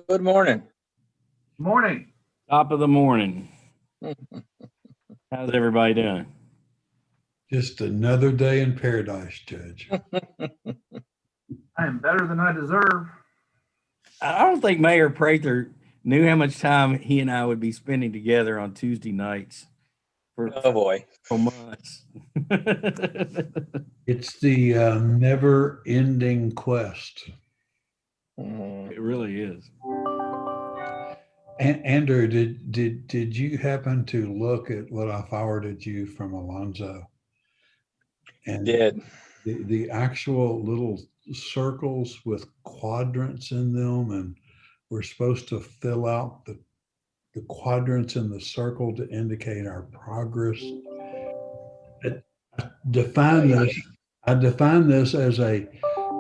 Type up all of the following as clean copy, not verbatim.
Good morning. Morning. Top of the morning. How's everybody doing? Just another day in paradise, Judge. I am better than I deserve. I don't think Mayor Prather knew how much time he and I would be spending together on Tuesday nights Oh boy. for months. It's the never-ending quest. It really is. Andrew, did you happen to look at what I forwarded you from Alonzo? And Did. the actual little circles with quadrants in them, and we're supposed to fill out the quadrants in the circle to indicate our progress. I define this as a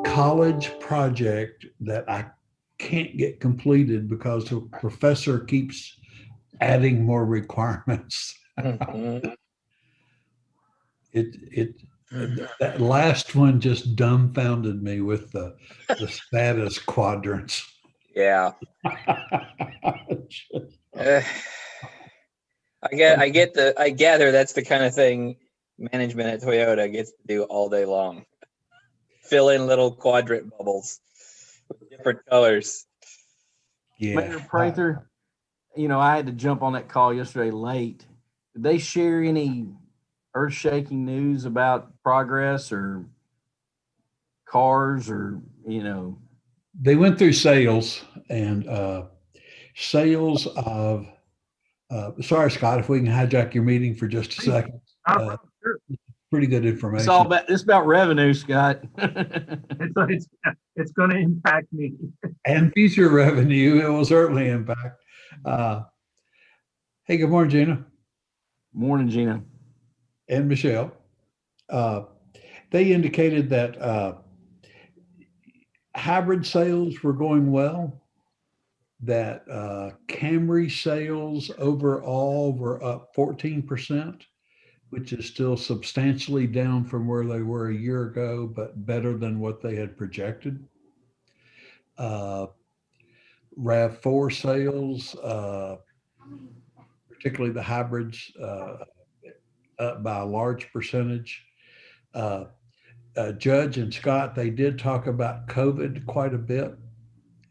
college project that I can't get completed because the professor keeps adding more requirements. Mhm. That last one just dumbfounded me with the status quadrants. Yeah. Uh, I gather that's the kind of thing management at Toyota gets to do all day long. Fill in little quadrant bubbles with different colors. Mayor Prather, I had to jump on that call yesterday late. Did they share any earth-shaking news about progress or cars or, They went through sales and sales of sorry, Scott, if we can hijack your meeting for just a second. Sure. Pretty good information. it's about revenue, Scott. It's going to impact me. And future revenue, it will certainly impact. Hey, good morning, Gina. Morning, Gina. And Michelle. They indicated that hybrid sales were going well, that Camry sales overall were up 14%, which is still substantially down from where they were a year ago, but better than what they had projected. RAV4 sales, particularly the hybrids, up by a large percentage. Judge and Scott, they did talk about COVID quite a bit.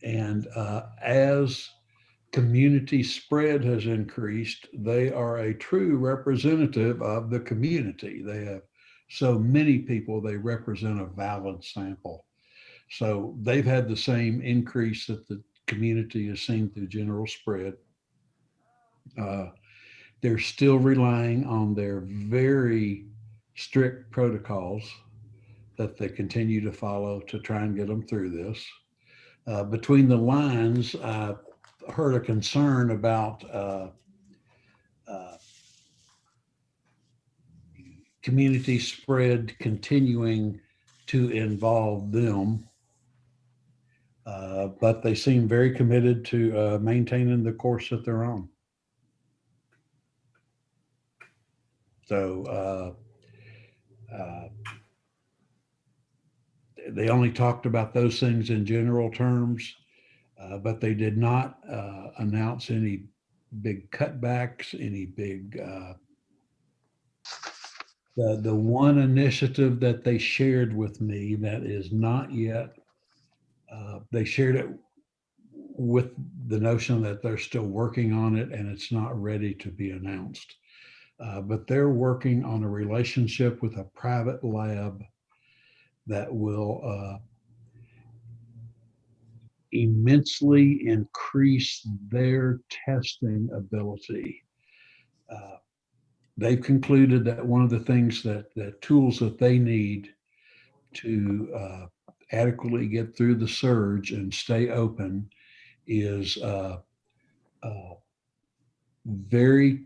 And as community spread has increased, they are a true representative of the community. They have so many people, they represent a valid sample. So they've had the same increase that the community has seen through general spread. They're still relying on their very strict protocols that they continue to follow to try and get them through this. Between the lines, I heard a concern about community spread continuing to involve them, but they seem very committed to maintaining the course that they're on. So they only talked about those things in general terms, but they did not announce any big cutbacks, any big. The one initiative that they shared with me that is not yet, they shared it with the notion that they're still working on it and it's not ready to be announced. But they're working on a relationship with a private lab that will immensely increase their testing ability. They've concluded that one of the things that tools that they need to adequately get through the surge and stay open is very,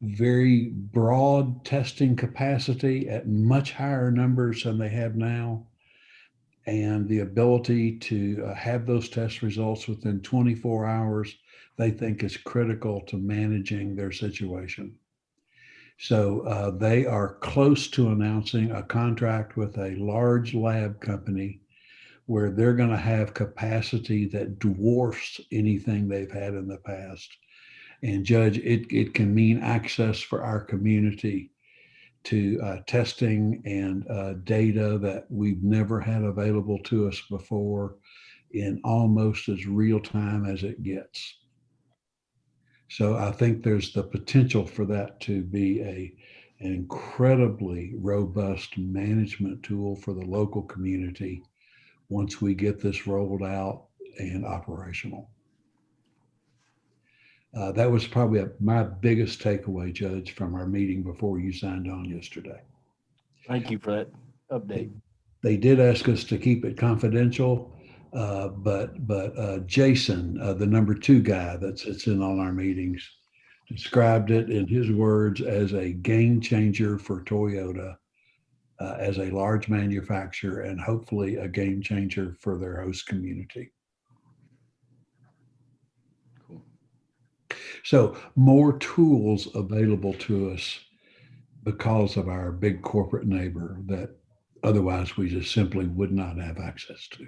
very broad testing capacity at much higher numbers than they have now, and the ability to have those test results within 24 hours, they think is critical to managing their situation. So they are close to announcing a contract with a large lab company where they're going to have capacity that dwarfs anything they've had in the past. And Judge, it can mean access for our community to testing and data that we've never had available to us before in almost as real time as it gets. So I think there's the potential for that to be an incredibly robust management tool for the local community once we get this rolled out and operational. That was probably my biggest takeaway, Judge, from our meeting before you signed on yesterday. Thank you for that update. They did ask us to keep it confidential, but Jason, the number 2 guy that sits in on our meetings, described it in his words as a game changer for Toyota as a large manufacturer, and hopefully a game changer for their host community. So more tools available to us because of our big corporate neighbor that otherwise we just simply would not have access to.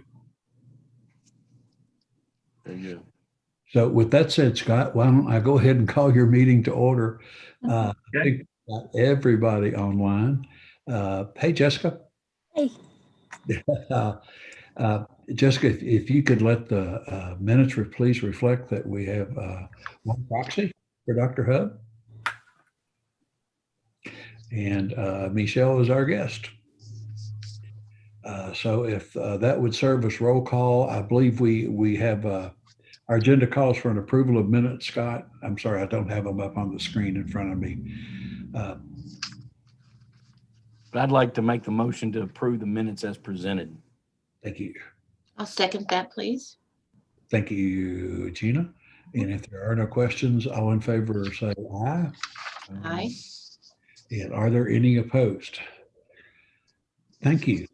Very good. So with that said, Scott, why don't I go ahead and call your meeting to order? I think everybody online. Hey, Jessica. Hey. Jessica, if you could let the minutes please reflect that we have one proxy for Dr. Hub. And Michelle is our guest. So if that would serve as roll call, I believe we have our agenda calls for an approval of minutes. Scott, I'm sorry, I don't have them up on the screen in front of me. But I'd like to make the motion to approve the minutes as presented. Thank you. I'll second that, please. Thank you, Gina. And if there are no questions, all in favor say aye. Aye. And are there any opposed? Thank you.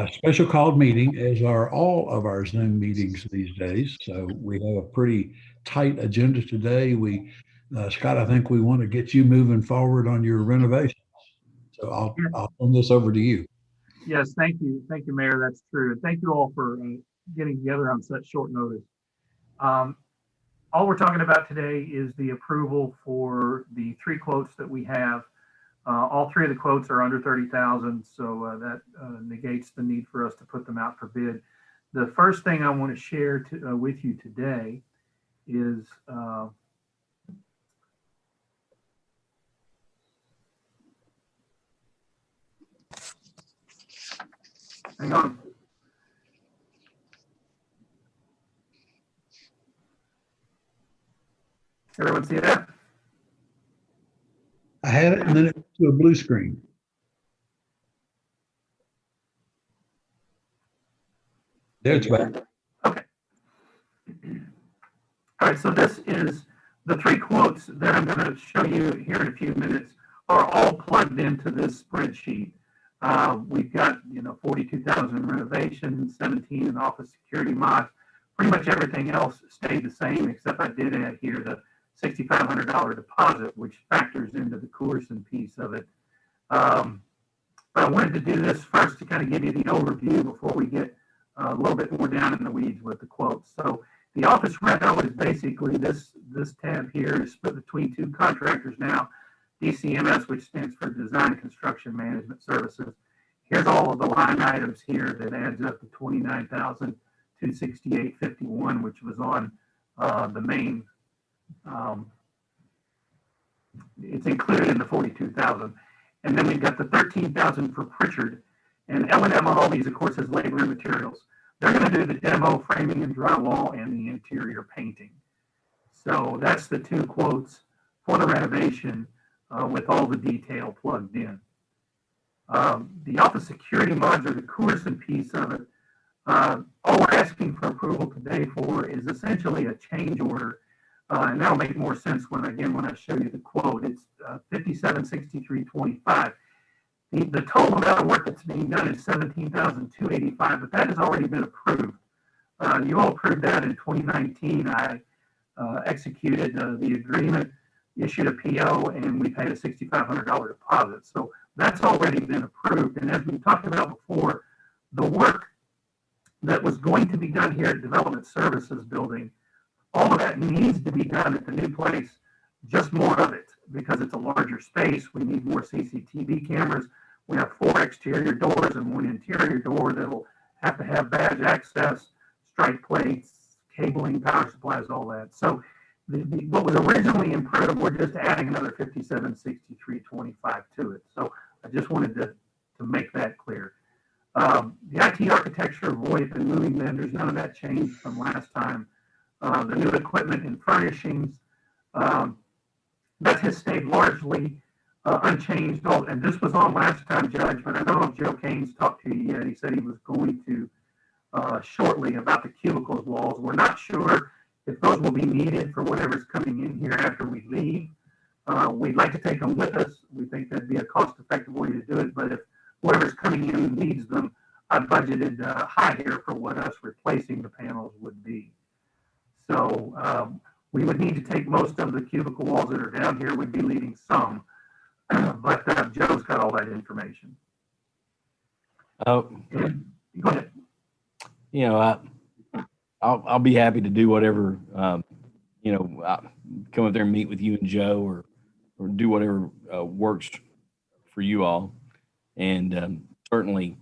Special called meeting, as are all of our Zoom meetings these days. So we have a pretty tight agenda today. Scott, I think we want to get you moving forward on your renovations. So I'll turn this over to you. Yes, thank you. Thank you, Mayor. That's true. And thank you all for getting together on such short notice. All we're talking about today is the approval for the 3 quotes that we have. All 3 of the quotes are under 30,000, so that negates the need for us to put them out for bid. The first thing I want to share with you today is hang on. Everyone see that? I had it and then it went to a blue screen. There it's back. Okay. All right, so this is the 3 quotes that I'm going to show you here in a few minutes are all plugged into this spreadsheet. We've got, 42,000 renovations, 17 in office security mods. Pretty much everything else stayed the same, except I did add here the $6,500 deposit, which factors into the Courson piece of it. But I wanted to do this first to kind of give you the overview before we get a little bit more down in the weeds with the quotes. So the office reno is basically this tab here is split between 2 contractors now, DCMS, which stands for Design Construction Management Services. Here's all of the line items here that adds up to $29,268.51, which was on the main. It's included in the 42,000, and then we've got the 13,000 for Pritchard, and L&M on all these, of course, is labor and materials. They're going to do the demo, framing and drywall, and the interior painting. So that's the 2 quotes for the renovation with all the detail plugged in. The office security mods are the Courson piece of it. All we're asking for approval today for is essentially a change order. And that'll make more sense when I show you the quote. It's $5763.25. The total amount of work that's being done is $17,285, but that has already been approved. You all approved that in 2019. I executed the agreement, issued a PO, and we paid a $6,500 deposit. So that's already been approved. And as we talked about before, the work that was going to be done here at Development Services Building, all of that needs to be done at the new place, just more of it, because it's a larger space. We need more CCTV cameras. We have 4 exterior doors and 1 interior door that'll have to have badge access, strike plates, cabling, power supplies, all that. So what was originally improved, we're just adding another 576325 to it. So I just wanted to make that clear. The IT architecture, VoIP, and moving vendors, none of that changed from last time. The new equipment and furnishings, that has stayed largely unchanged. Oh, and this was on last time, Judge, but I don't know if Joe Kane's talked to you yet. He said he was going to shortly about the cubicles walls. We're not sure if those will be needed for whatever's coming in here after we leave. We'd like to take them with us. We think that'd be a cost-effective way to do it, but if whoever's coming in needs them, I budgeted high here for what us replacing the panels would be. So we would need to take most of the cubicle walls that are down here. We'd be leaving some, but Joe's got all that information. Oh, Go ahead. you know, I'll be happy to do whatever, come up there and meet with you and Joe or do whatever works for you all. And certainly,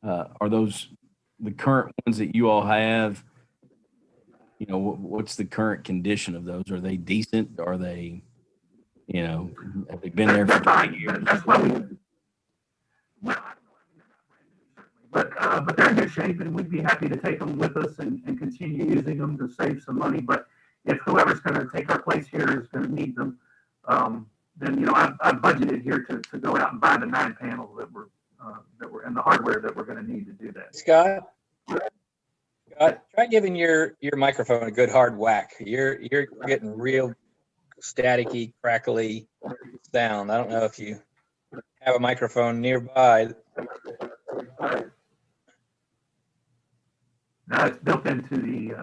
are those the current ones that you all have? You know, what's the current condition of those? Are they decent? Are they, have they been there for 20 years? That's why but they're in good shape, and we'd be happy to take them with us and continue using them to save some money. But if whoever's going to take our place here is going to need them, then I've budgeted here to go out and buy the 9 panels that were and the hardware that we're going to need to do that. Scott, try giving your microphone a good hard whack. You're getting real staticky, crackly sound. I don't know if you have a microphone nearby. Now it's built into the.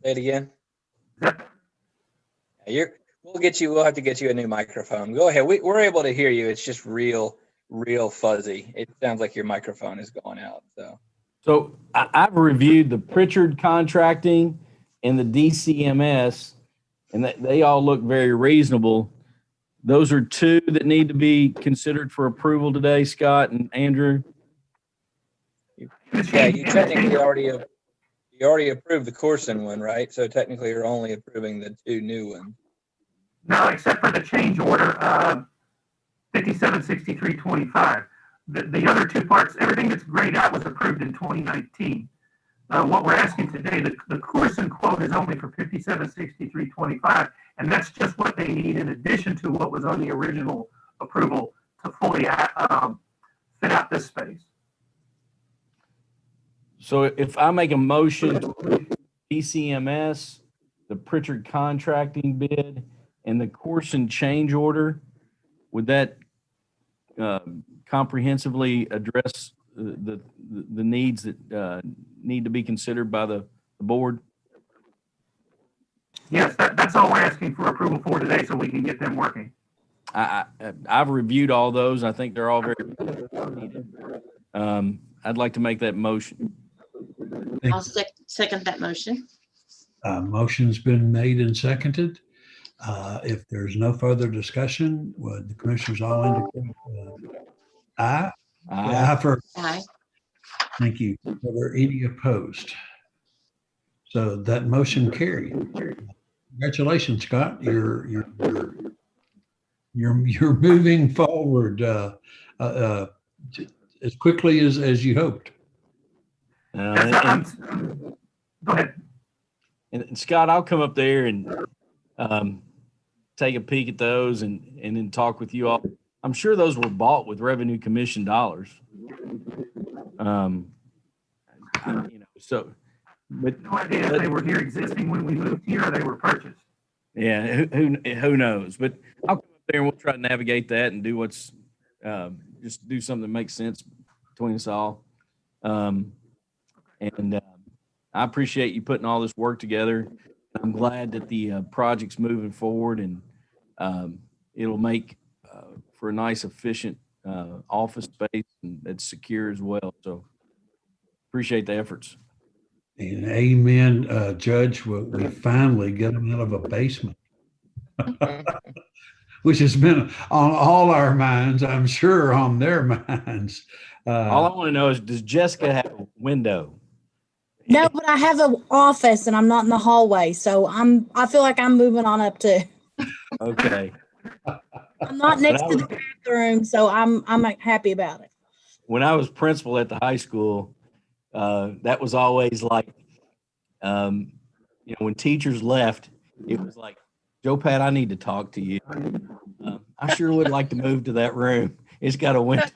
Say it again. We'll have to get you a new microphone. Go ahead. We're able to hear you. It's just real fuzzy. It sounds like your microphone is going out. So I've reviewed the Pritchard contracting and the DCMS, and they all look very reasonable. Those are 2 that need to be considered for approval today, Scott and Andrew. Yeah, you technically already approved the Corson one, right? So technically you're only approving the 2 new ones. No, except for the change order, 576325. The other 2 parts, everything that's grayed out was approved in 2019. What we're asking today, the Corson quote is only for 576325, and that's just what they need in addition to what was on the original approval to fully fit out this space. So if I make a motion to DCMS, the Pritchard contracting bid, and the Corson change order, would that comprehensively address the needs that need to be considered by the board? Yes, that's all we're asking for approval for today, so we can get them working. I've reviewed all those. I think they're all very needed. I'd like to make that motion. I'll second that motion. Motion's been made and seconded. If there's no further discussion, would the commissioners all indicate aye? Aye for. Aye. Thank you. Are there any opposed? So that motion carried. Congratulations, Scott. You're moving forward as quickly as you hoped. Go ahead. And Scott, I'll come up there and take a peek at those and then talk with you all. I'm sure those were bought with revenue commission dollars. But No idea if they were here existing when we moved here or they were purchased. yeah, who knows? But I'll come up there and we'll try to navigate that and do just do something that makes sense between us all. I appreciate you putting all this work together. I'm glad that the project's moving forward, and it'll make for a nice, efficient office space and that's secure as well. So appreciate the efforts. And amen, Judge, we finally get them out of a basement, which has been on all our minds, I'm sure on their minds. All I want to know is, does Jessica have a window? No, but I have an office and I'm not in the hallway, so I feel like I'm moving on up too. Okay. I'm not next to the bathroom, so I'm happy about it. When I was principal at the high school, that was always like, when teachers left, it was like, Joe Pat, I need to talk to you. I sure would like to move to that room. It's got a window.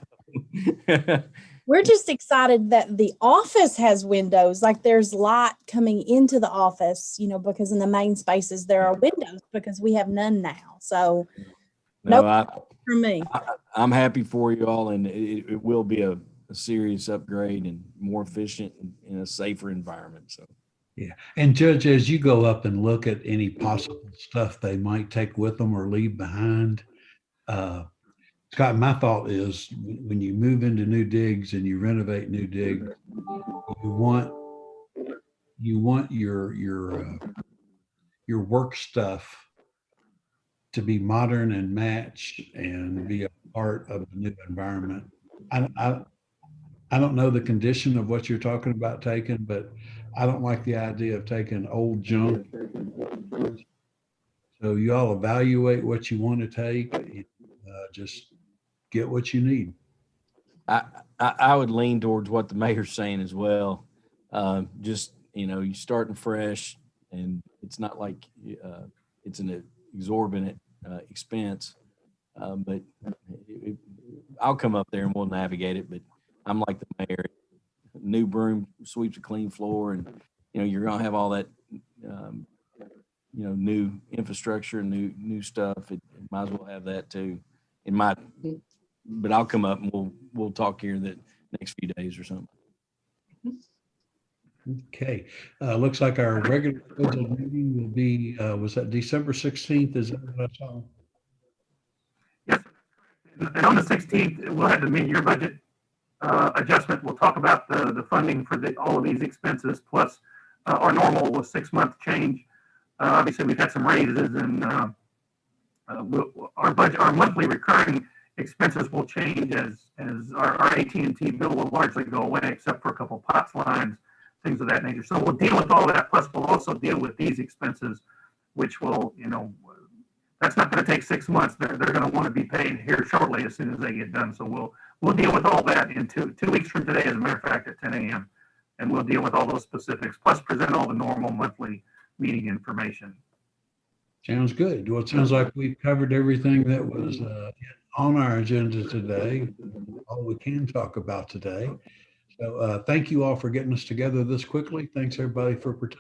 We're just excited that the office has windows, like there's light coming into the office, because in the main spaces there are windows because we have none now. So for me. I'm happy for you all, and it will be a serious upgrade and more efficient and in a safer environment. So. Yeah. And Judge, as you go up and look at any possible stuff they might take with them or leave behind, Scott, my thought is when you move into new digs and you renovate new digs, you want your work stuff to be modern and match and be a part of the new environment. I don't know the condition of what you're talking about taking, but I don't like the idea of taking old junk. So you all evaluate what you want to take, and, just get what you need. I would lean towards what the mayor's saying as well. Just, you're starting fresh, and it's not like it's an exorbitant expense. But I'll come up there and we'll navigate it. But I'm like the mayor. New broom sweeps a clean floor, and you're gonna have all that new infrastructure, new stuff. It might as well have that too. But I'll come up and we'll talk here the next few days or something. Okay. Looks like our regular scheduled meeting will be, was that December 16th? Is that what I saw? Yes. And on the 16th, we'll have the mid-year budget adjustment. We'll talk about the funding for all of these expenses, plus our normal 6-month change. Obviously, we've had some raises, and our monthly recurring expenses will change as our AT&T bill will largely go away, except for a couple POTS lines, things of that nature. So we'll deal with all that. Plus, we'll also deal with these expenses, which will, that's not going to take 6 months. They're going to want to be paid here shortly as soon as they get done. So we'll deal with all that in 2 weeks from today, as a matter of fact, at 10 a.m. And we'll deal with all those specifics, plus present all the normal monthly meeting information. Sounds good. Well, it sounds like we've covered everything that was on our agenda today, all we can talk about today. So thank you all for getting us together this quickly. Thanks everybody for participating.